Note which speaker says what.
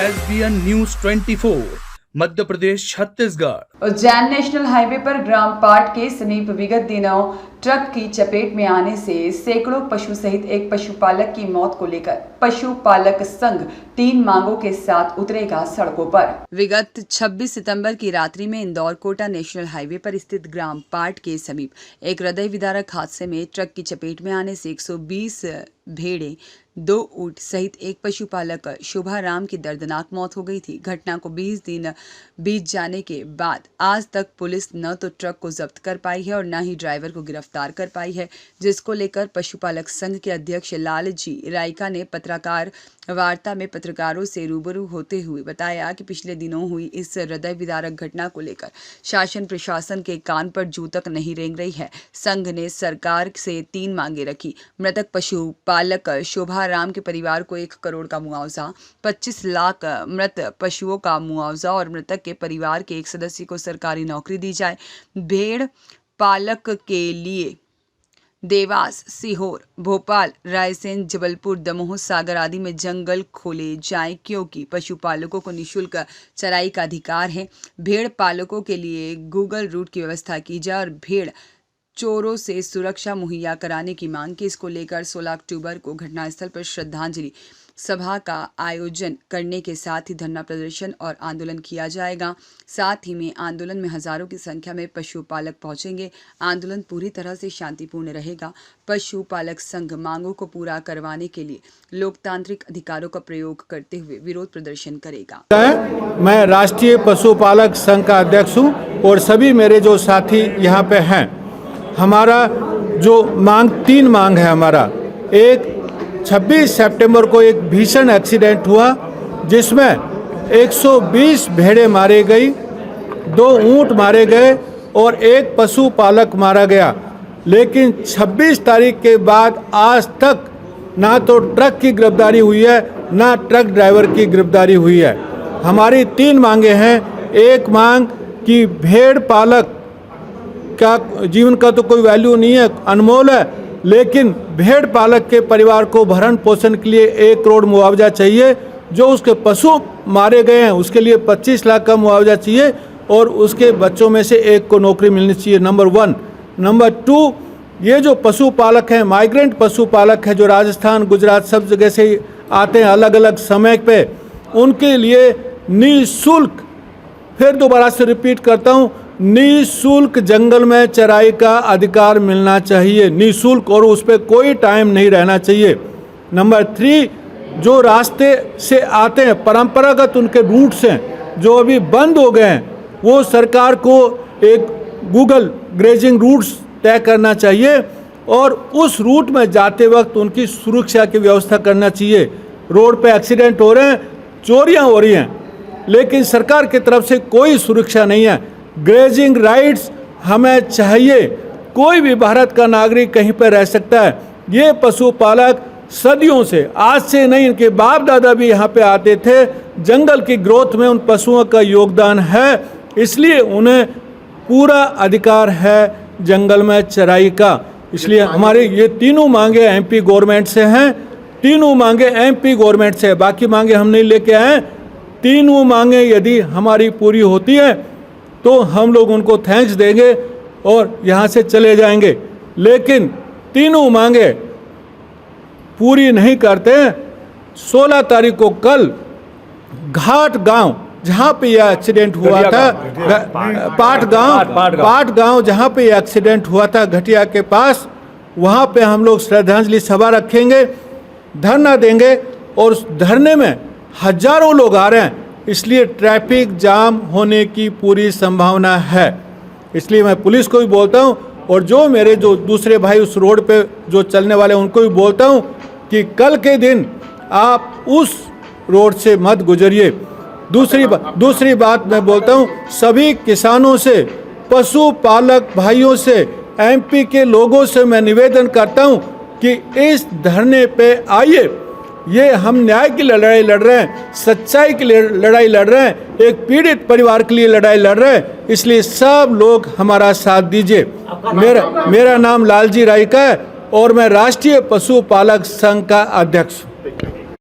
Speaker 1: SBN news 24 Madhya Pradesh Chhattisgarh.
Speaker 2: Ujjain national highway पर ग्राम पाट के समीप विगत दिनों ट्रक की चपेट में आने से सैकड़ों पशु सहित एक पशुपालक की मौत को लेकर पशुपालक संघ 3 मांगों के साथ उतरेगा सड़कों पर। विगत 26 सितंबर की रात्रि में इंदौर कोटा नेशनल हाईवे पर स्थित ग्राम पाट के समीप एक हृदय विदारक हादसे में ट्रक की चपेट में आने से 120 भेड़ें, 2 ऊंट सहित एक पशुपालक शोभा राम की दर्दनाक मौत हो गई थी। घटना को 20 दिन बीत जाने के बाद आज तक पुलिस न तो ट्रक को जब्त कर पाई है और न ही ड्राइवर को गिरफ्तार कर पाई है, जिसको लेकर पशुपालक संघ के अध्यक्ष लालजी रायका ने पत्रकार वार्ता में पत्रकारों से रूबरू होते हुए बताया कि पिछले दिनों हुई इस हृदय विदारक घटना को लेकर शासन प्रशासन के कान पर जू तक नहीं रेंग रही है। संघ ने सरकार से 3 मांगे रखी। मृतक पशुपालक शोभा राम के परिवार को 1 करोड़ का मुआवजा, 25 लाख मृत पशुओं का मुआवजा और मृतक के परिवार के एक सदस्य को सरकारी नौकरी दी जाए। भेड़ पालक के लिए देवास, सीहोर, भोपाल, रायसेन, जबलपुर, दमोह, सागर आदि में जंगल खोले जाएं, क्योंकि पशुपालकों को निःशुल्क चराई का अधिकार है। भेड़ पालकों के लिए गूगल रूट की व्यवस्था की जाए और भेड़ चोरों से सुरक्षा मुहैया कराने की मांग की। इसको लेकर 16 अक्टूबर को घटनास्थल पर श्रद्धांजलि सभा का आयोजन करने के साथ ही धरना प्रदर्शन और आंदोलन किया जाएगा। साथ ही में आंदोलन में हजारों की संख्या में पशुपालक पहुंचेंगे। आंदोलन पूरी तरह से शांतिपूर्ण रहेगा। पशुपालक संघ मांगों को पूरा करवाने के लिए लोकतांत्रिक अधिकारों का प्रयोग करते हुए विरोध प्रदर्शन करेगा।
Speaker 3: मैं राष्ट्रीय पशुपालक संघ का अध्यक्ष हूँ और सभी मेरे जो साथी यहाँ पे हैं। हमारा जो 3 मांग है। हमारा एक 26 सितंबर को एक भीषण एक्सीडेंट हुआ जिसमें 120 भेड़ें मारे गई, 2 ऊंट मारे गए और 1 पशुपालक मारा गया। लेकिन 26 तारीख के बाद आज तक ना तो ट्रक की गिरफ्तारी हुई है ना ट्रक ड्राइवर की गिरफ्तारी हुई है। हमारी 3 मांगे हैं। एक मांग कि भेड़ पालक का जीवन का तो कोई वैल्यू नहीं है, अनमोल है, लेकिन भेड़ पालक के परिवार को भरण पोषण के लिए 1 करोड़ मुआवजा चाहिए। जो उसके पशु मारे गए हैं उसके लिए 25 लाख का मुआवजा चाहिए और उसके बच्चों में से 1 को नौकरी मिलनी चाहिए। नंबर 1। नंबर 2, ये जो पशुपालक हैं, माइग्रेंट पशुपालक हैं जो राजस्थान, गुजरात सब जगह से आते हैं अलग अलग समय पे, उनके लिए निःशुल्क, फिर दोबारा से रिपीट करता हूँ, निःशुल्क जंगल में चराई का अधिकार मिलना चाहिए, निःशुल्क, और उस पर कोई टाइम नहीं रहना चाहिए। नंबर 3, जो रास्ते से आते हैं, परंपरागत उनके रूट्स हैं जो अभी बंद हो गए हैं, वो सरकार को एक गूगल ग्रेजिंग रूट्स तय करना चाहिए और उस रूट में जाते वक्त उनकी सुरक्षा की व्यवस्था करना चाहिए। रोड पे एक्सीडेंट हो रहे हैं, चोरियां हो रही हैं, लेकिन सरकार की तरफ से कोई सुरक्षा नहीं है। ग्रेजिंग राइट्स हमें चाहिए। कोई भी भारत का नागरिक कहीं पर रह सकता है। ये पशुपालक सदियों से, आज से नहीं, इनके बाप दादा भी यहाँ पे आते थे। जंगल की ग्रोथ में उन पशुओं का योगदान है, इसलिए उन्हें पूरा अधिकार है जंगल में चराई का। इसलिए हमारे ये 3 मांगे MP गवर्नमेंट से हैं। 3 मांगे MP गवर्नमेंट से, बाकी मांगे हम नहीं लेके आए। 3 मांगे यदि हमारी पूरी होती है तो हम लोग उनको थैंक्स देंगे और यहाँ से चले जाएंगे। लेकिन 3 मांगे पूरी नहीं करते हैं। 16 तारीख को कल घाट गांव जहाँ पे यह एक्सीडेंट हुआ था, पाट गांव जहाँ पे यह एक्सीडेंट हुआ था घटिया के पास, वहाँ पे हम लोग श्रद्धांजलि सभा रखेंगे, धरना देंगे और उस धरने में हजारों लोग आ रहे हैं, इसलिए ट्रैफिक जाम होने की पूरी संभावना है। इसलिए मैं पुलिस को भी बोलता हूं और जो मेरे जो दूसरे भाई उस रोड पे जो चलने वाले उनको भी बोलता हूं कि कल के दिन आप उस रोड से मत गुजरिए। दूसरी बात मैं बोलता हूं सभी किसानों से, पशुपालक भाइयों से, MP के लोगों से मैं निवेदन करता हूं कि इस धरने पे आइए। ये हम न्याय की लड़ाई लड़ रहे हैं, सच्चाई की लड़ाई लड़ रहे हैं, एक पीड़ित परिवार के लिए लड़ाई लड़ रहे हैं, इसलिए सब लोग हमारा साथ दीजिए। मेरा नाम लालजी रायका है और मैं राष्ट्रीय पशुपालक संघ का अध्यक्ष हूँ।